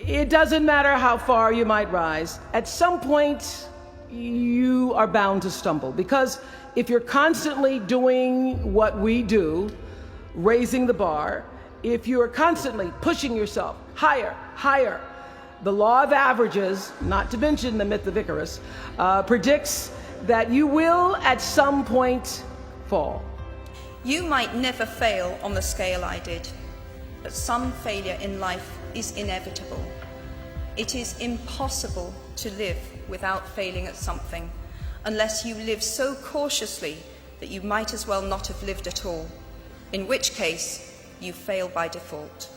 It doesn't matter how far you might rise. At some point, you are bound to stumble, because if you're constantly doing what we do, raising the bar, if you are constantly pushing yourself higher, higher, the law of averages, not to mention the myth of Icarus, predicts that you will at some point fall. You might never fail on the scale I did, but some failure in life is inevitable. It is impossible to live without failing at something, unless you live so cautiously that you might as well not have lived at all, in which case you fail by default.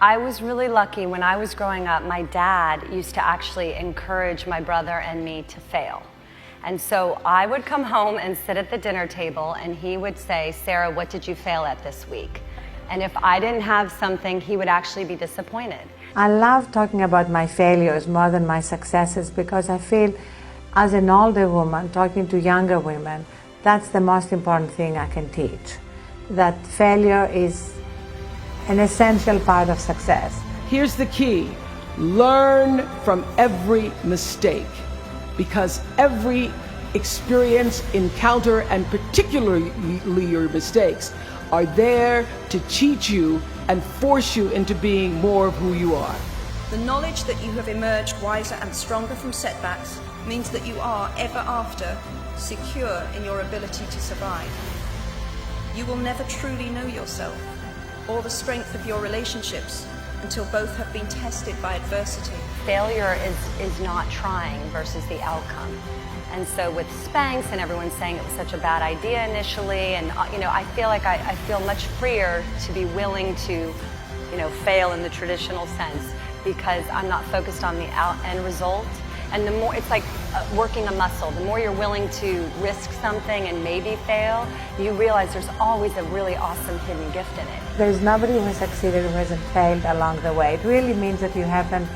I was really lucky. When I was growing up, my dad used to actually encourage my brother and me to fail. And so I would come home and sit at the dinner table, and he would say, "Sarah, what did you fail at this week?" And if I didn't have something, he would actually be disappointed. I love talking about my failures more than my successes, because I feel as an older woman talking to younger women, that's the most important thing I can teach. That failure is an essential part of success. Here's the key: learn from every mistake, because every experience, encounter, and particularly your mistakes are there to teach you and force you into being more of who you are. The knowledge that you have emerged wiser and stronger from setbacks means that you are, ever after, secure in your ability to survive. You will never truly know yourself or the strength of your relationships until both have been tested by adversity. Failure is not trying versus the outcome. And so with Spanx, and everyone's saying it was such a bad idea initially, and I feel like I feel much freer to be willing to fail in the traditional sense, because I'm not focused on the end result. And the more, it's like working a muscle. The more you're willing to risk something and maybe fail, you realize there's always a really awesome hidden gift in it. There's nobody who has succeeded who hasn't failed along the way. It really means that you haven't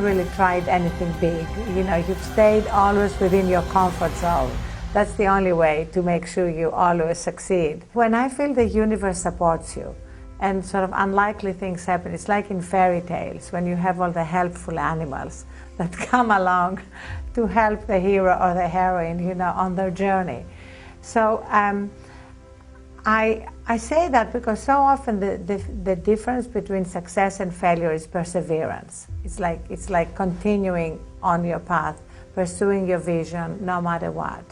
really tried anything big. You've stayed always within your comfort zone. That's the only way to make sure you always succeed. When I feel the universe supports you and sort of unlikely things happen, it's like in fairy tales when you have all the helpful animals that come along to help the hero or the heroine, on their journey. So I say that because so often the difference between success and failure is perseverance. It's like continuing on your path, pursuing your vision no matter what.